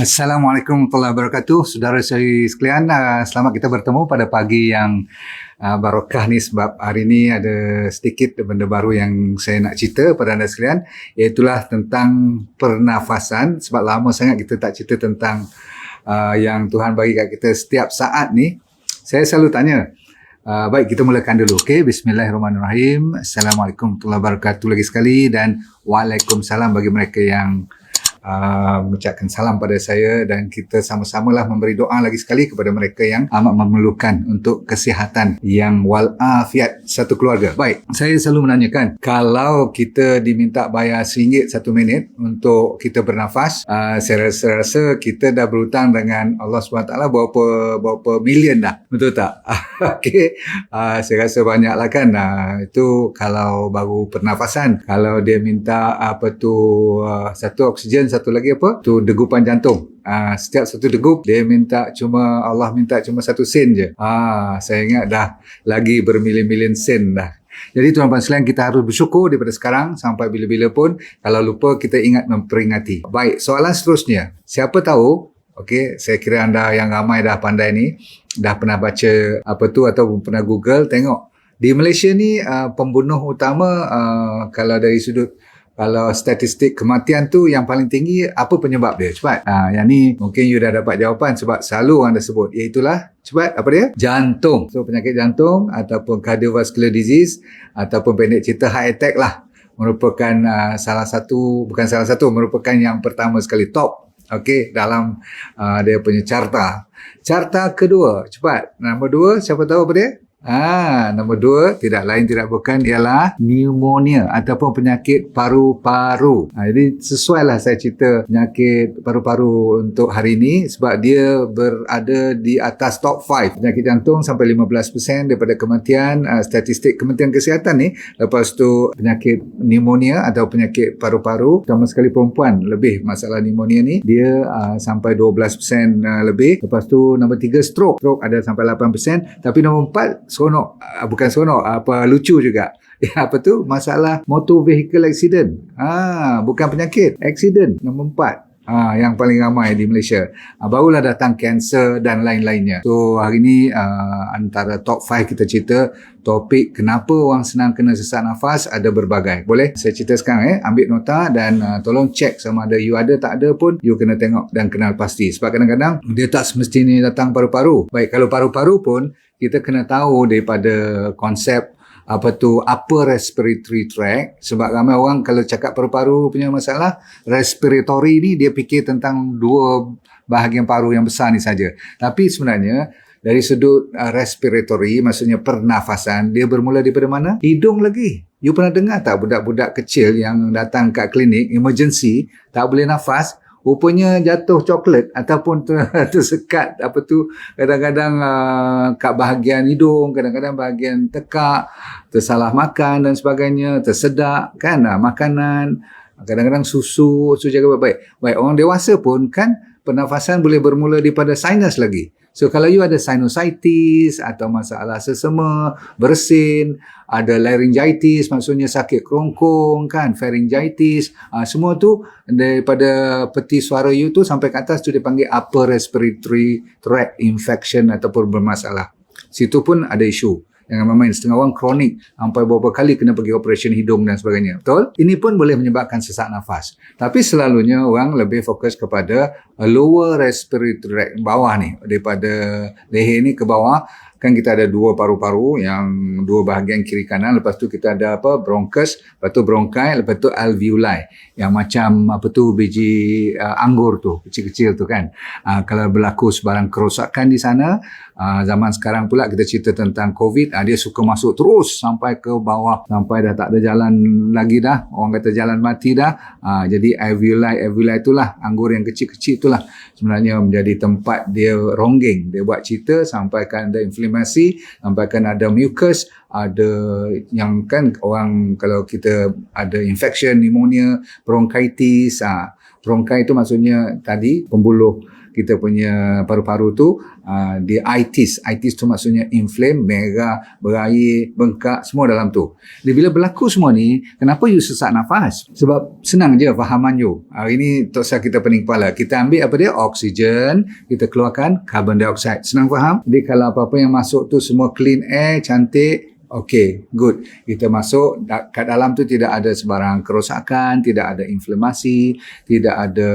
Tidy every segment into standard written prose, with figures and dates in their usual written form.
Assalamualaikum warahmatullahi wabarakatuh. Saudara saya sekalian, selamat kita bertemu pada pagi yang barokah ni, sebab hari ni ada sedikit benda baru yang saya nak cerita pada anda sekalian, iaitulah tentang pernafasan. Sebab lama sangat kita tak cerita tentang yang Tuhan bagi kat kita setiap saat ni. Saya selalu tanya, baik, kita mulakan dulu. Okey, bismillahirrahmanirrahim. Assalamualaikum warahmatullahi wabarakatuh lagi sekali, dan waalaikumsalam bagi mereka yang mengucapkan salam pada saya, dan kita sama-samalah memberi doa lagi sekali kepada mereka yang amat memerlukan untuk kesihatan yang walafiat satu keluarga. Baik, saya selalu menanyakan, kalau kita diminta bayar RM1 satu minit untuk kita bernafas, saya rasa kita dah berhutang dengan Allah SWT berapa million dah, betul tak? Okey, saya rasa banyak lah kan. Itu kalau baru pernafasan. Kalau dia minta satu oksigen, satu lagi tu degupan jantung. Setiap satu degup dia Allah minta cuma 1 sen je. Saya ingat dah lagi bermilion-milion sen dah. Jadi tuan-tuan sekalian, kita harus bersyukur daripada sekarang sampai bila-bila pun. Kalau lupa, kita ingat memperingati. Baik, soalan seterusnya. Siapa tahu, okey, saya kira anda yang ramai dah pandai ni, dah pernah baca atau pernah Google, tengok di Malaysia ni pembunuh utama, kalau statistik kematian tu yang paling tinggi, apa penyebab dia? Cepat. Yang ni mungkin you dah dapat jawapan sebab selalu orang dah sebut. Iaitulah, cepat, apa dia? Jantung. So, penyakit jantung ataupun cardiovascular disease ataupun pendek cerita heart attack lah. Merupakan merupakan yang pertama sekali, top. Okey, dalam dia punya carta. Carta kedua, cepat. Nombor 2, siapa tahu apa dia? Nombor 2, tidak lain tidak bukan, ialah pneumonia ataupun penyakit paru-paru. Jadi sesuailah saya cerita penyakit paru-paru untuk hari ini, sebab dia berada di atas top 5. Penyakit jantung sampai 15% daripada kematian, statistik Kementerian Kesihatan ni. Lepas tu penyakit pneumonia atau penyakit paru-paru, terutama sekali perempuan, lebih masalah pneumonia ni, dia sampai 12% lebih. Lepas tu nombor 3, stroke ada sampai 8%. Tapi nombor 4, lucu juga. Masalah motor vehicle accident. Bukan penyakit, accident. Nombor 4. Yang paling ramai di Malaysia. Barulah datang kanser dan lain-lainnya. So, hari ni antara top 5 kita cerita topik kenapa orang senang kena sesak nafas, ada berbagai. Boleh? Saya cerita sekarang. Ambil nota dan tolong cek sama ada you ada tak ada pun, you kena tengok dan kenal pasti. Sebab kadang-kadang dia tak semestinya datang paru-paru. Baik, kalau paru-paru pun, kita kena tahu daripada konsep upper respiratory tract. Sebab ramai orang kalau cakap paru-paru punya masalah respiratory ni, dia fikir tentang 2 bahagian paru yang besar ni saja. Tapi sebenarnya dari sudut respiratory, maksudnya pernafasan, dia bermula daripada mana? Hidung lagi. You pernah dengar tak budak-budak kecil yang datang kat klinik emergency, tak boleh nafas, rupanya jatuh coklat ataupun tersekat kadang-kadang kat bahagian hidung, kadang-kadang bahagian tekak, tersalah makan dan sebagainya, tersedak kan makanan, kadang-kadang susu jaga baik-baik. Baik, orang dewasa pun kan pernafasan boleh bermula daripada sinus lagi. So, kalau you ada sinusitis atau masalah sesama, bersin, ada laryngitis, maksudnya sakit kerongkong kan, pharyngitis, semua tu daripada peti suara you tu sampai ke atas tu dipanggil upper respiratory tract infection ataupun bermasalah. Situ pun ada isu. Jangan main-main, setengah orang kronik sampai beberapa kali kena pergi operation hidung dan sebagainya. Betul? Ini pun boleh menyebabkan sesak nafas. Tapi selalunya orang lebih fokus kepada lower respiratory tract, bawah ni, daripada leher ni ke bawah. Kan kita ada 2 paru-paru, yang 2 bahagian kiri kanan. Lepas tu kita ada bronchus, lepas tu bronchi, lepas tu alveoli, yang macam biji anggur tu, kecil-kecil tu kan. Kalau berlaku sebarang kerosakan di sana, zaman sekarang pula kita cerita tentang COVID, dia suka masuk terus sampai ke bawah, sampai dah tak ada jalan lagi dah, orang kata jalan mati dah. Jadi alveoli itulah, anggur yang kecil-kecil itulah sebenarnya menjadi tempat dia ronggeng. Dia buat cerita sampaikan ada inflamasi, sampaikan ada mucus, ada yang kan orang kalau kita ada infection, pneumonia, bronchitis, Bronkai itu maksudnya tadi pembuluh kita punya paru-paru tu dia itis tu maksudnya inflame, merah, berair, bengkak, semua dalam tu. Jadi bila berlaku semua ni, kenapa you sesak nafas? Sebab senang je fahaman you. Ini tak usah kita pening kepala. Kita ambil apa dia? Oksigen, kita keluarkan carbon dioxide. Senang faham? Jadi kalau apa-apa yang masuk tu semua clean air, cantik, okay, good. Kita masuk kat dalam tu tidak ada sebarang kerosakan, tidak ada inflamasi, tidak ada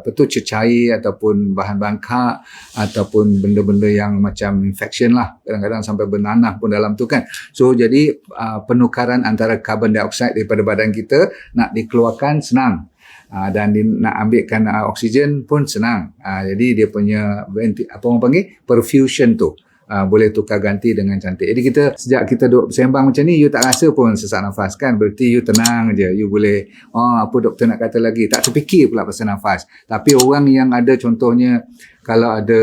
cecair ataupun bahan bangkak ataupun benda-benda yang macam infection lah. Kadang-kadang sampai bernanah pun dalam tu kan. So jadi penukaran antara carbon dioxide daripada badan kita nak dikeluarkan senang. Dan nak ambilkan oksigen pun senang. Jadi dia punya apa orang panggil perfusion tu. Boleh tukar ganti dengan cantik. Jadi sejak kita duduk bersembang macam ni, you tak rasa pun sesak nafas kan. Berarti you tenang je. You boleh, apa doktor nak kata lagi. Tak terfikir pula pasal nafas. Tapi orang yang ada contohnya, kalau ada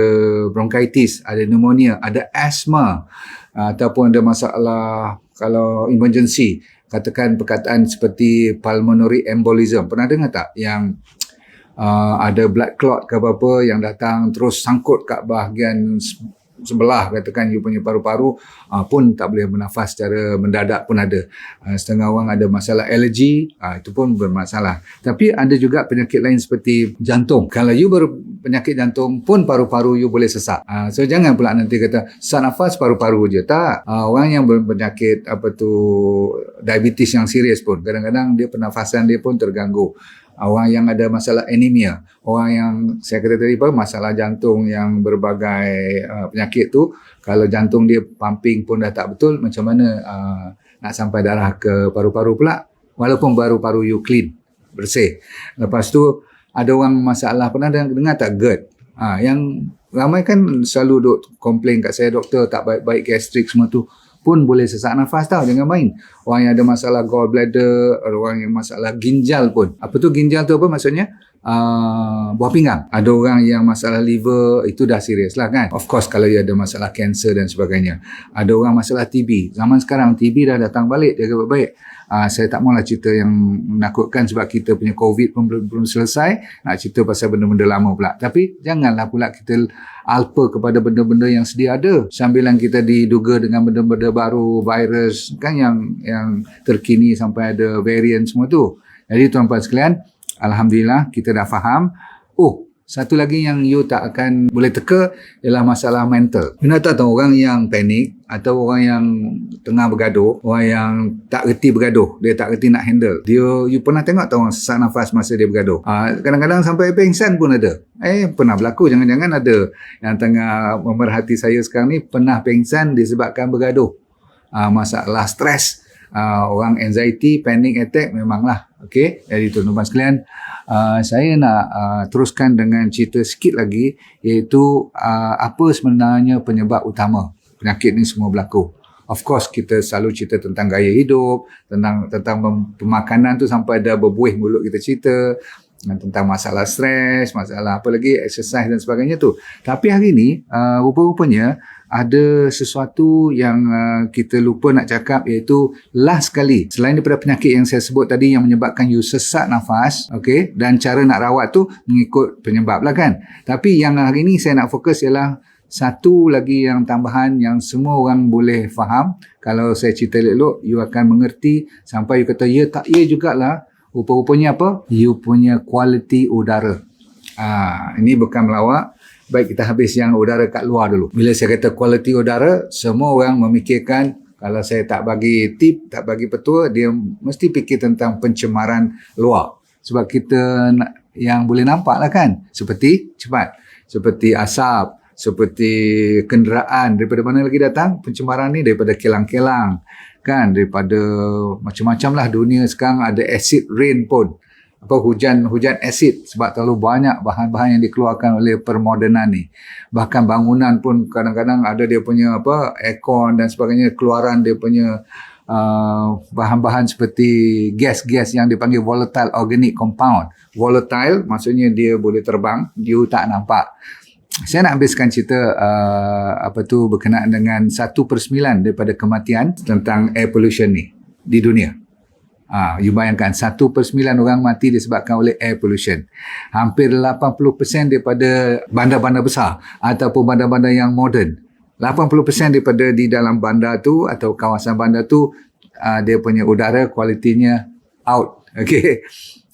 bronchitis, ada pneumonia, ada asma, ataupun ada masalah, kalau emergency, katakan perkataan seperti pulmonary embolism. Pernah dengar tak? Yang ada blood clot ke apa-apa yang datang terus sangkut kat bahagian sebelah, katakan you punya paru-paru pun tak boleh bernafas secara mendadak pun ada. Setengah orang ada masalah alergi, itu pun bermasalah. Tapi ada juga penyakit lain seperti jantung. Kalau you penyakit jantung pun paru-paru you boleh sesak. So jangan pula nanti kata sesak nafas paru-paru je. Tak. Orang yang berpenyakit diabetes yang serius pun kadang-kadang dia pernafasan dia pun terganggu. Orang yang ada masalah anemia, orang yang saya kata tadi masalah jantung yang berbagai penyakit tu, kalau jantung dia pumping pun dah tak betul, macam mana nak sampai darah ke paru-paru pula, walaupun paru-paru you clean, bersih. Lepas tu ada orang masalah, pernah dengar tak GERD? Yang ramai kan selalu duk komplain kat saya, doktor tak baik-baik gastrik semua tu, pun boleh sesak nafas tau, jangan main. Orang yang ada masalah gallbladder, orang yang masalah ginjal pun. Apa tu ginjal tu apa maksudnya? Buah pinggang. Ada orang yang masalah liver, itu dah serius lah kan. Of course kalau dia ada masalah kanser dan sebagainya. Ada orang masalah TB. Zaman sekarang TB dah datang balik, jaga baik-baik. Saya tak maulah cerita yang menakutkan sebab kita punya COVID pun belum selesai. Nak cerita pasal benda-benda lama pula. Tapi janganlah pula kita alpa kepada benda-benda yang sedia ada. Sambilan kita diduga dengan benda-benda baru, virus kan yang terkini sampai ada variant semua tu. Jadi tuan-tuan sekalian, alhamdulillah kita dah faham. Satu lagi yang you tak akan boleh teka ialah masalah mental. You nak tahu orang yang panik atau orang yang tengah bergaduh, orang yang tak reti bergaduh, dia tak reti nak handle. You pernah tengok tak orang sesak nafas masa dia bergaduh? Kadang-kadang sampai pingsan pun ada. Pernah berlaku, jangan-jangan ada yang tengah memerhati saya sekarang ni pernah pingsan disebabkan bergaduh. Masalah stres. Orang anxiety, panic attack memanglah. Okey, jadi tuan-tuan sekalian, saya nak teruskan dengan cerita sikit lagi, iaitu apa sebenarnya penyebab utama penyakit ni semua berlaku. Of course kita selalu cerita tentang gaya hidup, tentang pemakanan tu sampai ada berbuih mulut kita cerita, tentang masalah stres, masalah apa lagi, exercise dan sebagainya tu. Tapi hari ni rupa-rupanya ada sesuatu yang kita lupa nak cakap, iaitu last sekali, selain daripada penyakit yang saya sebut tadi yang menyebabkan you sesak nafas, okay, dan cara nak rawat tu mengikut penyebab lah kan. Tapi yang hari ni saya nak fokus ialah satu lagi yang tambahan yang semua orang boleh faham. Kalau saya cerita elok-elok, you akan mengerti sampai you kata ya tak ya jugalah. Rupa-rupanya apa? You punya kualiti udara. Ini bukan melawak. Baik, kita habis yang udara kat luar dulu. Bila saya kata kualiti udara, semua orang memikirkan, kalau saya tak bagi tip, tak bagi petua, dia mesti fikir tentang pencemaran luar. Sebab kita yang boleh nampak lah kan. Seperti asap, seperti kenderaan. Daripada mana lagi datang pencemaran ni? Daripada kilang-kilang. Kan, daripada macam-macam lah dunia sekarang ada acid rain pun. Hujan asid sebab terlalu banyak bahan-bahan yang dikeluarkan oleh permodernan ni. Bahkan bangunan pun kadang-kadang ada dia punya aircon dan sebagainya, keluaran dia punya bahan-bahan seperti gas-gas yang dipanggil volatile organic compound. Volatile maksudnya dia boleh terbang, you tak nampak. Saya nak habiskan cerita berkenaan dengan 1/9 daripada kematian tentang air pollution ni di dunia. You bayangkan 1/9 orang mati disebabkan oleh air pollution. Hampir 80% daripada bandar-bandar besar ataupun bandar-bandar yang moden, 80% daripada di dalam bandar tu atau kawasan bandar tu, dia punya udara kualitinya out. Okay.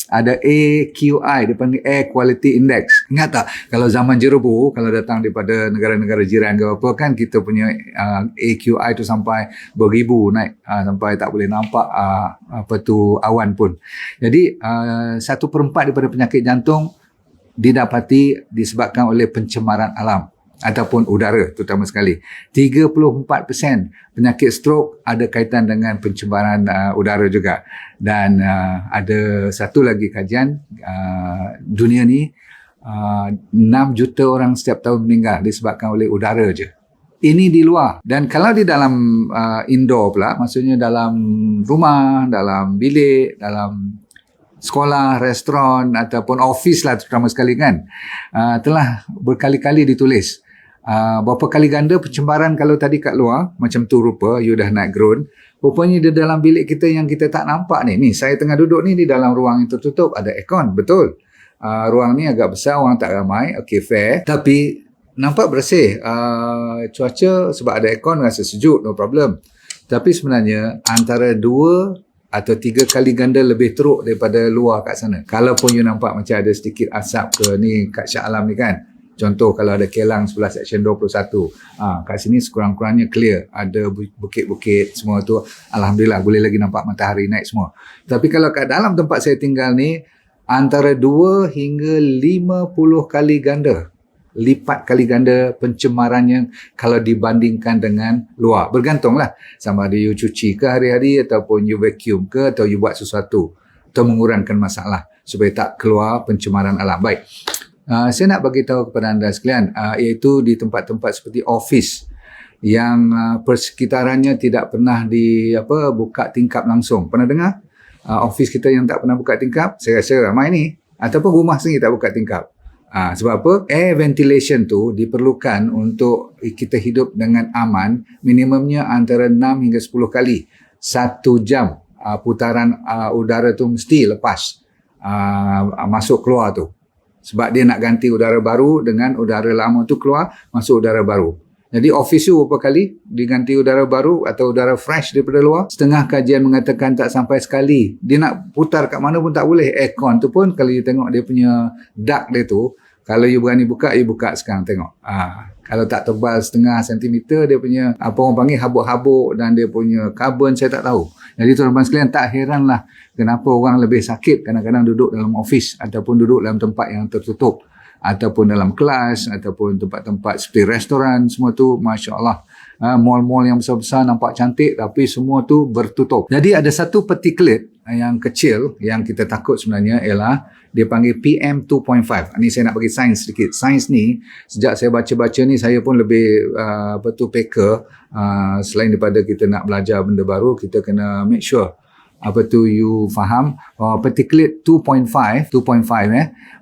Ada AQI, dia panggil Air Quality Index. Ingat tak, kalau zaman jerebu, kalau datang daripada negara-negara jiran ke apa kan, kita punya AQI tu sampai beribu naik, sampai tak boleh nampak awan pun. Jadi 1/4 daripada penyakit jantung didapati disebabkan oleh pencemaran alam ataupun udara terutama sekali. 34% penyakit stroke ada kaitan dengan pencemaran udara juga. Dan ada satu lagi kajian, dunia ni 6 juta orang setiap tahun meninggal disebabkan oleh udara je. Ini di luar. Dan kalau di dalam indoor pula, maksudnya dalam rumah, dalam bilik, dalam sekolah, restoran ataupun office lah terutama sekali kan, telah berkali-kali ditulis berapa kali ganda pencemaran kalau tadi kat luar macam tu rupa, you dah naik ground, rupanya di dalam bilik kita yang kita tak nampak ni. Ni saya tengah duduk ni di dalam ruang yang tertutup, ada aircon, betul. Ruang ni agak besar, orang tak ramai, okay, fair, tapi nampak bersih. Cuaca sebab ada aircon rasa sejuk, no problem. Tapi sebenarnya antara 2 atau 3 kali ganda lebih teruk daripada luar kat sana. Kalaupun you nampak macam ada sedikit asap ke ni kat Shah Alam ni kan, contoh kalau ada kelang sebelah seksyen 21, kat sini sekurang-kurangnya clear, ada bukit-bukit semua tu, Alhamdulillah boleh lagi nampak matahari naik semua. Tapi kalau kat dalam tempat saya tinggal ni, antara 2 hingga 50 kali ganda, lipat kali ganda pencemarannya kalau dibandingkan dengan luar. Bergantunglah sama ada you cuci ke hari-hari ataupun you vacuum ke atau you buat sesuatu atau mengurangkan masalah supaya tak keluar pencemaran alam. Baik. Saya nak bagi tahu kepada anda sekalian, iaitu di tempat-tempat seperti office yang persekitarannya tidak pernah buka tingkap langsung. Pernah dengar? Office kita yang tak pernah buka tingkap, saya rasa ramai ni. Ataupun rumah sendiri tak buka tingkap. Sebab apa? Air ventilation tu diperlukan untuk kita hidup dengan aman, minimumnya antara 6 hingga 10 kali. 1 jam putaran udara tu mesti lepas masuk keluar tu. Sebab dia nak ganti udara baru dengan udara lama tu keluar, masuk udara baru. Jadi office tu berapa kali diganti udara baru atau udara fresh daripada luar? Setengah kajian mengatakan tak sampai sekali. Dia nak putar kat mana pun tak boleh. Aircon tu pun kalau you tengok dia punya duct dia tu, kalau you berani buka, you buka sekarang tengok. Kalau tak tebal setengah sentimeter, dia punya apa orang panggil habuk-habuk dan dia punya karbon saya tak tahu. Jadi tuan-tuan sekalian, tak heranlah kenapa orang lebih sakit kadang-kadang duduk dalam office ataupun duduk dalam tempat yang tertutup ataupun dalam kelas ataupun tempat-tempat seperti restoran, semua tu Masya Allah. Mall-mall yang besar-besar nampak cantik tapi semua tu bertutup. Jadi ada satu particulate yang kecil yang kita takut sebenarnya ialah dia panggil PM2.5. Ini saya nak bagi sains sedikit. Sains ni sejak saya baca-baca ni saya pun lebih peka. Selain daripada kita nak belajar benda baru, kita kena make sure you faham particulate 2.5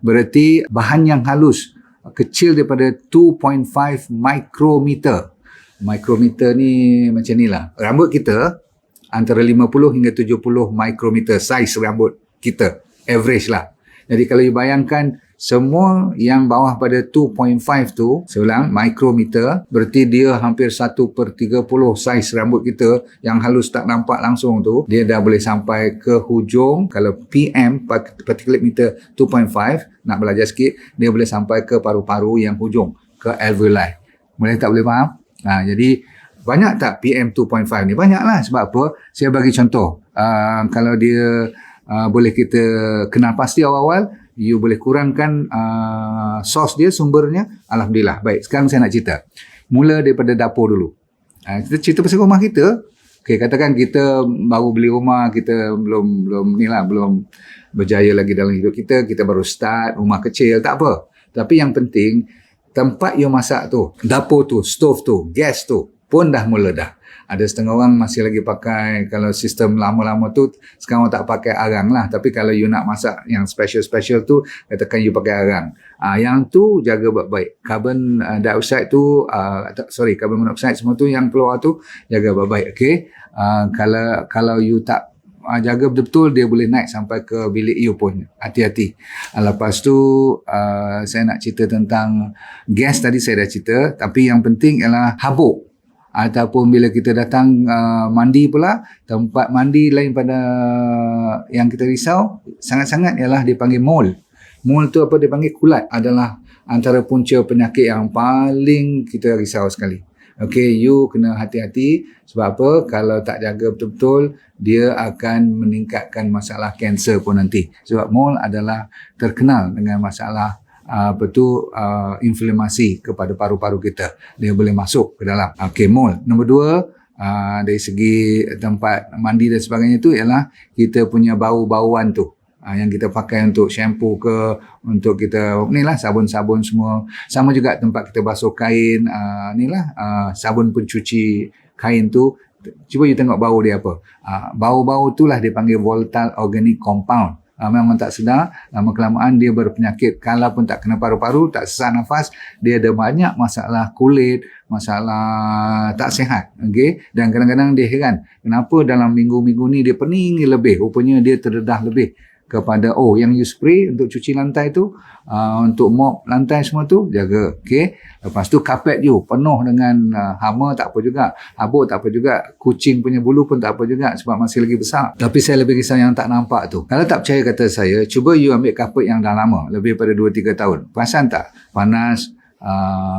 berarti bahan yang halus kecil daripada 2.5 micrometer. Micrometer ni macam ni lah. Rambut kita antara 50 hingga 70 micrometer saiz rambut kita. Average lah. Jadi kalau you bayangkan semua yang bawah pada 2.5 tu, saya ulang, micrometer, berarti dia hampir 1/30 saiz rambut kita yang halus tak nampak langsung tu, dia dah boleh sampai ke hujung. Kalau PM, particulate meter 2.5, nak belajar sikit, dia boleh sampai ke paru-paru yang hujung, ke alveoli. Boleh tak boleh faham? Jadi banyak tak PM 2.5 ni? Banyaklah. Sebab apa? Saya bagi contoh. Kalau dia boleh kita kenal pasti awal-awal, you boleh kurangkan sos dia, sumbernya. Alhamdulillah. Baik, sekarang saya nak cerita. Mula daripada dapur dulu. Kita cerita pasal rumah kita. Okay, katakan kita baru beli rumah, kita belum berjaya lagi dalam hidup kita, kita baru start rumah kecil, tak apa. Tapi yang penting, tempat you masak tu, dapur tu, stove tu, gas tu pun dah mula dah. Ada setengah orang masih lagi pakai, kalau sistem lama-lama tu, sekarang tak pakai arang lah. Tapi kalau you nak masak yang special-special tu, katakan you pakai arang. Yang tu jaga baik-baik. Carbon dioxide tu, carbon monoxide semua tu yang keluar tu, jaga baik-baik. Okay? Kalau you tak jaga betul-betul, dia boleh naik sampai ke bilik you pun. Hati-hati. Lepas tu saya nak cerita tentang gas tadi saya dah cerita, tapi yang penting ialah habuk. Ataupun bila kita datang mandi pula, tempat mandi lain pada yang kita risau sangat-sangat ialah dipanggil mol. Mol tu apa dia panggil, kulat, adalah antara punca penyakit yang paling kita risau sekali. Okay, you kena hati-hati. Sebab apa? Kalau tak jaga betul-betul, dia akan meningkatkan masalah kanser pun nanti. Sebab mol adalah terkenal dengan masalah inflamasi kepada paru-paru kita. Dia boleh masuk ke dalam. Okay, mol. Nombor 2, dari segi tempat mandi dan sebagainya tu ialah kita punya bau-bauan tu. Yang kita pakai untuk shampoo ke, untuk kita sabun-sabun semua. Sama juga tempat kita basuh kain, sabun pencuci kain tu, cuba you tengok bau dia apa. Bau-bau itulah dipanggil volatile organic compound. Memang tak sedar, lama-kelamaan dia berpenyakit. Kalau pun tak kena paru-paru, tak sesak nafas, dia ada banyak masalah kulit, masalah tak sihat. Okay? Dan kadang-kadang dia heran, kenapa dalam minggu-minggu ni dia pening lebih, rupanya dia terdedah lebih kepada yang you spray untuk cuci lantai tu, untuk mop lantai semua tu, jaga. Okay? Lepas tu kapet you penuh dengan hama, tak apa juga, habuk tak apa juga, kucing punya bulu pun tak apa juga sebab masih lagi besar. Tapi saya lebih risau yang tak nampak tu. Kalau tak percaya kata saya, cuba you ambil kapet yang dah lama, lebih pada 2-3 tahun. Perasan tak? Panas,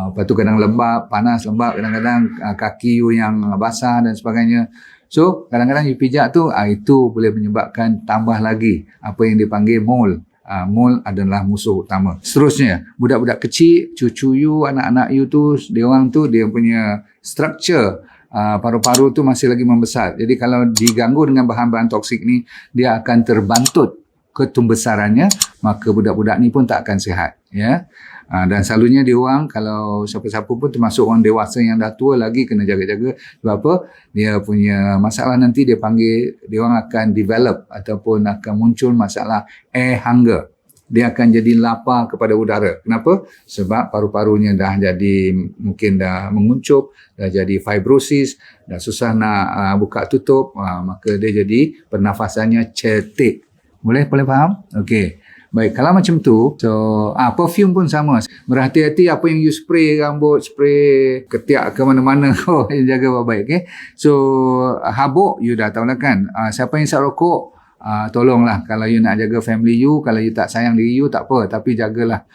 lepas tu kadang lembab, panas, lembab, kadang-kadang kaki you yang basah dan sebagainya. So, kadang-kadang you pijak tu, itu boleh menyebabkan tambah lagi apa yang dipanggil mol. Mol adalah musuh utama. Seterusnya, budak-budak kecil, cucu you, anak-anak you tu, dia punya structure paru-paru tu masih lagi membesar. Jadi kalau diganggu dengan bahan-bahan toksik ni, dia akan terbantut ketumbesarannya, maka budak-budak ni pun tak akan sihat. Ya. Dan selalunya diorang, kalau siapa-siapa pun termasuk orang dewasa yang dah tua lagi, kena jaga-jaga. Sebab apa? Dia punya masalah nanti diorang akan develop ataupun akan muncul masalah air hunger. Dia akan jadi lapar kepada udara. Kenapa? Sebab paru-parunya mungkin dah menguncup, dah jadi fibrosis, dah susah nak buka tutup, maka dia jadi pernafasannya cetek. Boleh faham? Okey. Baik, kalau macam tu, perfume pun sama. Berhati-hati apa yang you spray rambut, spray ketiak ke mana-mana, jaga baik-baik. Okay? So, habuk, you dah tahu lah kan. Siapa yang isap rokok, tolonglah. Kalau you nak jaga family you, kalau you tak sayang diri you, tak apa. Tapi jagalah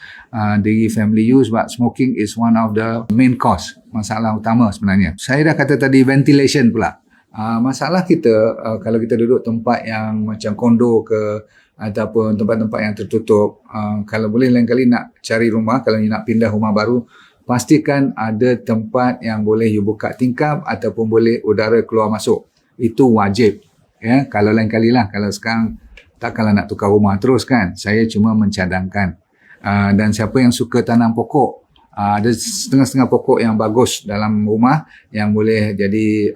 diri family you, sebab smoking is one of the main cause, masalah utama sebenarnya. Saya dah kata tadi ventilation pula. Masalah kita, kalau kita duduk tempat yang macam kondo ke, ataupun tempat-tempat yang tertutup, kalau boleh lain kali nak cari rumah, kalau you nak pindah rumah baru, pastikan ada tempat yang boleh you buka tingkap ataupun boleh udara keluar masuk. Itu wajib. Ya, kalau lain kali lah, kalau sekarang takkanlah nak tukar rumah terus kan. Saya cuma mencadangkan. Dan siapa yang suka tanam pokok, ada setengah-setengah pokok yang bagus dalam rumah yang boleh jadi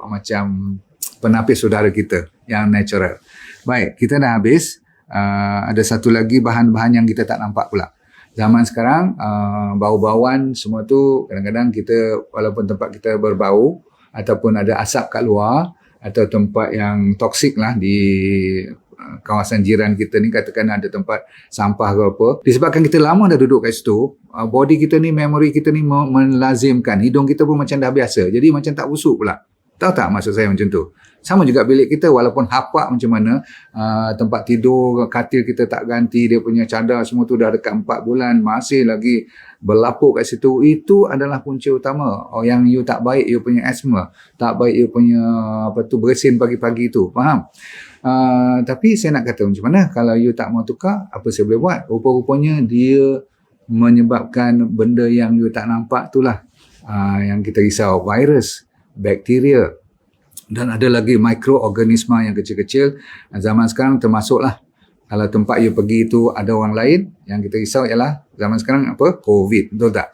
macam penapis udara kita yang natural. Baik, kita dah habis. Ada satu lagi bahan-bahan yang kita tak nampak pula. Zaman sekarang, bau-bauan semua tu kadang-kadang kita, walaupun tempat kita berbau ataupun ada asap kat luar atau tempat yang toksik lah di kawasan jiran kita ni, katakan ada tempat sampah ke apa, disebabkan kita lama dah duduk kat situ, body kita ni, memory kita ni melazimkan, hidung kita pun macam dah biasa, jadi macam tak busuk pula. Tahu tak maksud saya macam tu? Sama juga bilik kita, walaupun hapak macam mana, tempat tidur, katil kita tak ganti, dia punya cadar semua tu dah dekat 4 bulan, masih lagi berlapuk kat situ. Itu adalah punca utama. Yang you tak baik, you punya asma, tak baik you punya bersin pagi-pagi tu. Faham? Tapi saya nak kata macam mana, kalau you tak mau tukar, apa saya boleh buat? Rupa-rupanya dia menyebabkan benda yang you tak nampak itulah yang kita risau. Virus, bakteria, dan ada lagi mikroorganisma yang kecil-kecil. Zaman sekarang termasuklah, kalau tempat you pergi itu ada orang lain, yang kita risau ialah zaman sekarang COVID, betul tak?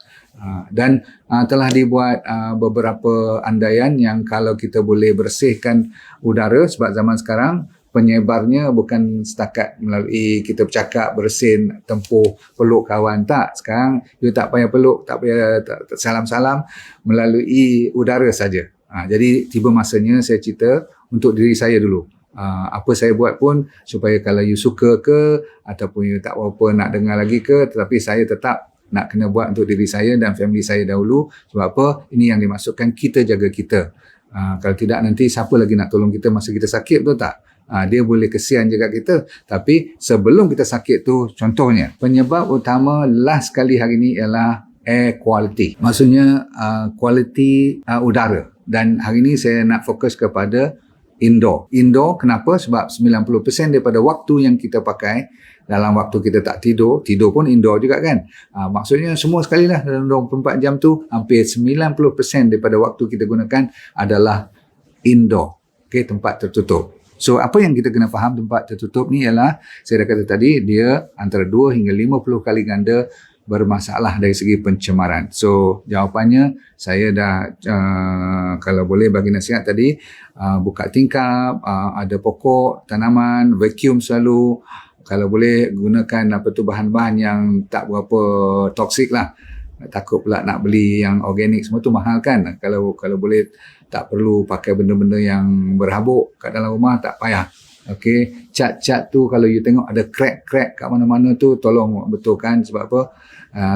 Dan telah dibuat beberapa andaian yang kalau kita boleh bersihkan udara, sebab zaman sekarang penyebarnya bukan setakat melalui kita bercakap, bersin, tempuh, peluk kawan. Tak, sekarang you tak payah peluk, tak payah salam-salam, melalui udara saja. Jadi tiba masanya saya cerita untuk diri saya dulu. Apa saya buat pun supaya kalau you suka ke ataupun you tak apa nak dengar lagi ke, tetapi saya tetap nak kena buat untuk diri saya dan family saya dahulu. Sebab apa? Ini yang dimaksudkan kita jaga kita. Kalau tidak nanti siapa lagi nak tolong kita masa kita sakit, betul tak? Dia boleh kesian juga kita. Tapi sebelum kita sakit tu, contohnya penyebab utama last kali hari ni ialah air quality. Maksudnya kualiti udara. Dan hari ni saya nak fokus kepada indoor. Indoor kenapa? Sebab 90% daripada waktu yang kita pakai dalam waktu kita tak tidur pun indoor juga kan. Maksudnya semua sekali lah dalam 24 jam tu hampir 90% daripada waktu kita gunakan adalah indoor. Okay, tempat tertutup. So apa yang kita kena faham tempat tertutup ni ialah, saya dah kata tadi, dia antara 2 hingga 50 kali ganda bermasalah dari segi pencemaran. So jawapannya saya dah kalau boleh bagi nasihat tadi, buka tingkap, ada pokok, tanaman, vacuum selalu. Kalau boleh gunakan bahan-bahan yang tak berapa toksik lah. Takut pula nak beli yang organik, semua tu mahal kan. Kalau boleh tak perlu pakai benda-benda yang berhabuk kat dalam rumah, tak payah. Okey, cat-cat tu kalau you tengok ada crack-crack kat mana-mana tu, tolong betulkan. Sebab apa?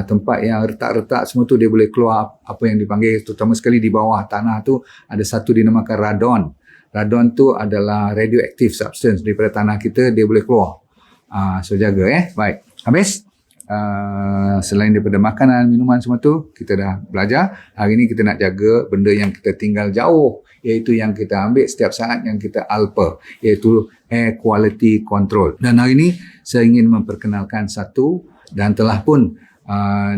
Tempat yang retak-retak semua tu dia boleh keluar apa yang dipanggil, terutama sekali di bawah tanah tu ada satu dinamakan radon. Radon tu adalah radioactive substance daripada tanah kita, dia boleh keluar. So jaga baik. Habis selain daripada makanan, minuman semua tu kita dah belajar. Hari ni kita nak jaga benda yang kita tinggal jauh, iaitu yang kita ambil setiap saat, yang kita alpa, iaitu air quality control. Dan hari ni saya ingin memperkenalkan satu, dan telah pun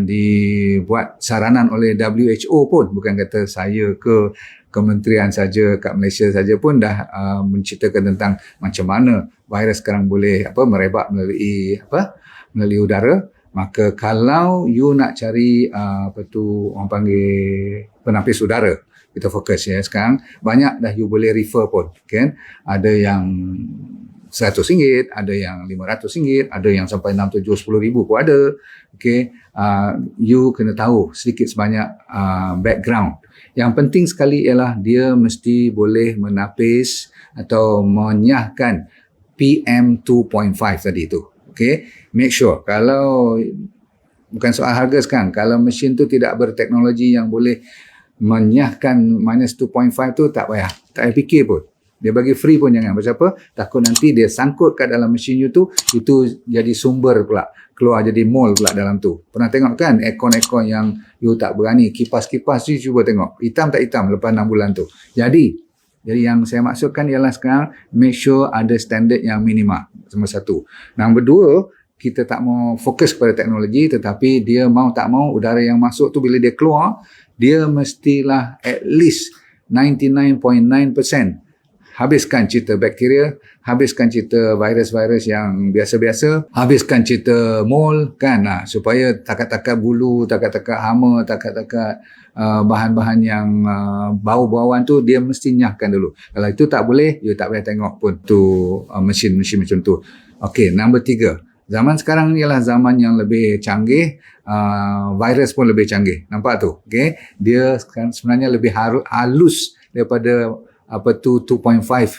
dibuat saranan oleh WHO pun, bukan kata saya ke kementerian saja kat Malaysia saja pun dah menceritakan tentang macam mana virus sekarang boleh merebak melalui udara. Maka kalau you nak cari orang panggil penapis udara, kita fokus sekarang, banyak dah you boleh refer pun kan. Ada yang RM100, ada yang RM500, ada yang sampai RM6, RM7, RM10,000 pun ada. Okay. You kena tahu sedikit sebanyak background. Yang penting sekali ialah dia mesti boleh menapis atau menyahkan PM2.5 tadi tu. Okay. Make sure, kalau bukan soal harga sekarang, kalau mesin tu tidak berteknologi yang boleh menyahkan minus 2.5 tu, tak payah, tak payah fikir pun. Dia bagi free pun jangan. Pasal apa? Takut nanti dia sangkut kat dalam mesin you tu, itu jadi sumber pula, keluar jadi mol pula dalam tu. Pernah tengok kan aircon yang you tak berani, kipas-kipas tu cuba tengok, hitam tak hitam lepas 6 bulan tu. Jadi yang saya maksudkan ialah sekarang, make sure ada standard yang minima. Nombor satu. Nombor dua, kita tak mau fokus kepada teknologi, tetapi dia mau tak mau udara yang masuk tu bila dia keluar, dia mestilah at least 99.9% habiskan cerita bakteria, habiskan cerita virus-virus yang biasa-biasa, habiskan cerita mol kan, supaya takat-takat bulu, takat-takat hama, takat-takat bahan-bahan yang bau-bauan tu dia mesti nyahkan dulu. Kalau itu tak boleh, you tak boleh tengok pun tu mesin-mesin macam tu. Okey, nombor 3. Zaman sekarang ialah zaman yang lebih canggih, virus pun lebih canggih. Nampak tu? Okay? Dia sebenarnya lebih halus daripada 2.5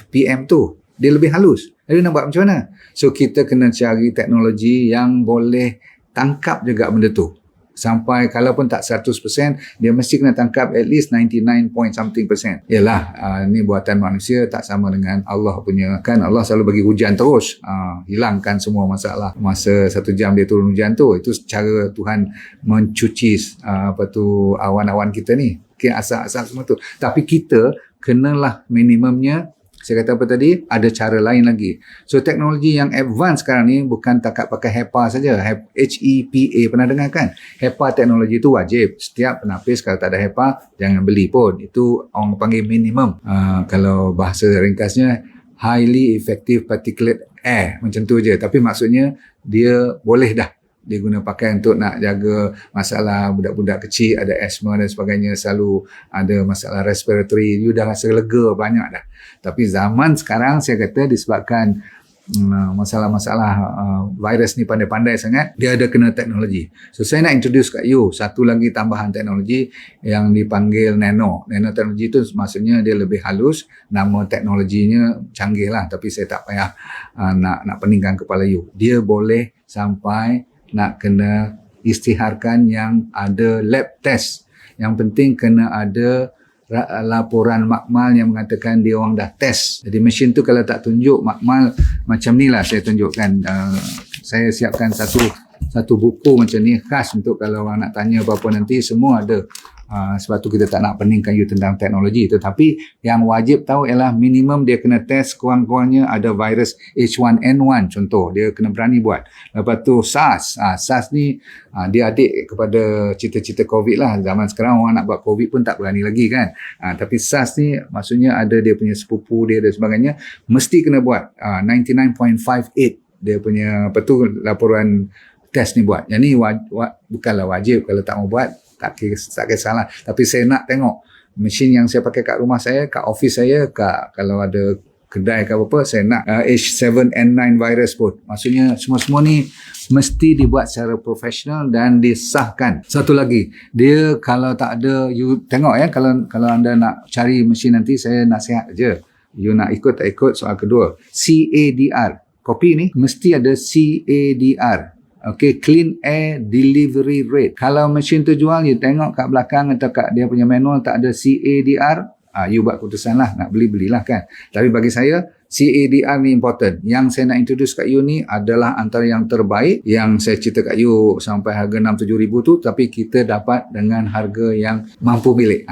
PM tu. Dia lebih halus. Jadi nak buat macam mana? So kita kena cari teknologi yang boleh tangkap juga benda tu. Sampai kalaupun tak 100%, dia mesti kena tangkap at least 99 point something %. Yalah, ni buatan manusia, tak sama dengan Allah punya. Kan Allah selalu bagi hujan terus, hilangkan semua masalah. Masa 1 jam dia turun hujan tu, itu cara Tuhan mencuci awan-awan kita ni. Okay, asap-asap semua tu. Tapi kita kenalah minimumnya. Saya kata apa tadi? Ada cara lain lagi. So teknologi yang advance sekarang ni bukan takat pakai HEPA saja. HEPA, pernah dengar kan? HEPA teknologi itu wajib. Setiap penapis kalau tak ada HEPA, jangan beli pun. Itu orang panggil minimum. Kalau bahasa ringkasnya, highly effective particulate air. Macam tu je. Tapi maksudnya dia boleh dah dia guna pakai untuk nak jaga masalah budak-budak kecil ada asma dan sebagainya, selalu ada masalah respiratory, you dah rasa lega banyak dah. Tapi zaman sekarang saya kata disebabkan masalah-masalah virus ni pandai-pandai sangat, dia ada kena teknologi. So saya nak introduce kat you satu lagi tambahan teknologi yang dipanggil nano. Nano teknologi tu maksudnya dia lebih halus, nama teknologinya canggih lah, tapi saya tak payah nak peningkan kepala you. Dia boleh sampai nak kena isytiharkan yang ada lab test. Yang penting kena ada laporan makmal yang mengatakan dia orang dah test. Jadi mesin tu kalau tak tunjuk makmal macam ni lah saya tunjukkan. Saya siapkan satu buku macam ni khas untuk kalau orang nak tanya apa-apa nanti semua ada. Sebab tu kita tak nak peningkan you tentang teknologi. Tetapi yang wajib tahu ialah minimum dia kena test kurang-kurangnya ada virus H1N1 contoh. Dia kena berani buat. Lepas tu SARS. SARS ni dia adik kepada cita-cita COVID lah. Zaman sekarang orang nak buat COVID pun tak berani lagi kan. Tapi SARS ni maksudnya ada dia punya sepupu dia dan sebagainya. Mesti kena buat. 99.58 dia punya laporan test ni buat. Yang ni bukanlah wajib kalau tak mau buat. Tak kisahlah. Tapi saya nak tengok mesin yang saya pakai kat rumah saya, kat office saya, kalau ada kedai ke apa-apa, saya nak H7N9 virus pun. Maksudnya semua-semua ni mesti dibuat secara profesional dan disahkan. Satu lagi, dia kalau tak ada, you tengok ya, kalau anda nak cari mesin nanti, saya nasihat je. You nak ikut tak ikut soal kedua. CADR. Kopi ni mesti ada CADR. Okay, Clean Air Delivery Rate. Kalau mesin tu jual, you tengok kat belakang atau kat dia punya manual tak ada CADR, you buat keputusan lah, nak belilah kan. Tapi bagi saya, CADR ni important. Yang saya nak introduce kat you ni adalah antara yang terbaik. Yang saya cerita kat you sampai harga 6-7 ribu tu, tapi kita dapat dengan harga yang mampu milik.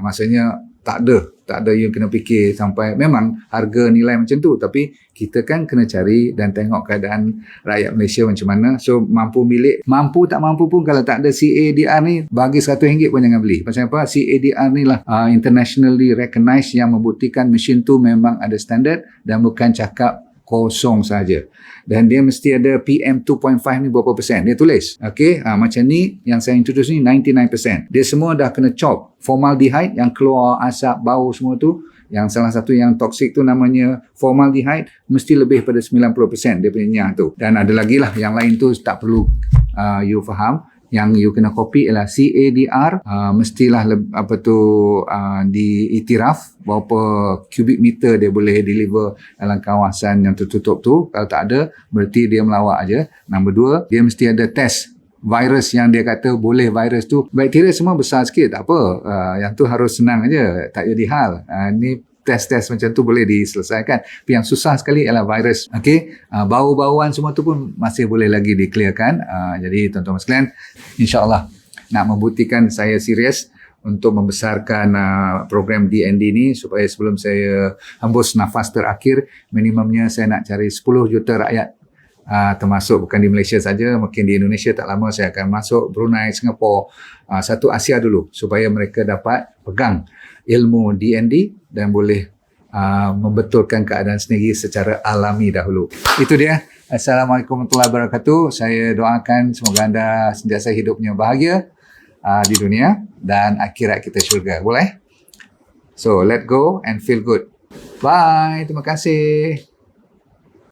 Maksudnya tak ada you kena fikir sampai memang harga nilai macam tu, tapi kita kan kena cari dan tengok keadaan rakyat Malaysia macam mana. So mampu milik, mampu tak mampu pun kalau tak ada CADR ni, bagi RM100 pun jangan beli. Pasal apa? CADR ni lah internationally recognized yang membuktikan mesin tu memang ada standard dan bukan cakap kosong saja. Dan dia mesti ada PM 2.5 ni berapa persen. Dia tulis. Okay. Macam ni yang saya introduce ni 99%. Dia semua dah kena chop. Formaldehyde yang keluar asap, bau semua tu. Yang salah satu yang toksik tu namanya formaldehyde. Mesti lebih pada 90% dia punya nyah tu. Dan ada lagi lah yang lain tu tak perlu you faham. Yang you kena copy ialah CADR, mestilah diiktiraf berapa cubic meter dia boleh deliver dalam kawasan yang tertutup tu. Kalau tak ada, berarti dia melawak aja. Nombor 2, dia mesti ada test virus yang dia kata boleh virus tu. Bakteria semua besar sikit, tak apa. Yang tu harus senang aja, tak jadi hal. Ni test-test macam tu boleh diselesaikan. Tapi yang susah sekali ialah virus. Okey, bau-bauan semua tu pun masih boleh lagi di-clearkan. Jadi tuan-tuan sekalian, insya-Allah nak membuktikan saya serius untuk membesarkan program DND ni supaya sebelum saya hembus nafas terakhir, minimumnya saya nak cari 10 juta rakyat. Termasuk bukan di Malaysia saja, mungkin di Indonesia tak lama saya akan masuk, Brunei, Singapura, satu Asia dulu supaya mereka dapat pegang ilmu DND dan boleh membetulkan keadaan sendiri secara alami dahulu. Itu dia. Assalamualaikum warahmatullahi wabarakatuh. Saya doakan semoga anda sentiasa hidupnya bahagia di dunia dan akhirat kita syurga. Boleh? So, let go and feel good. Bye. Terima kasih.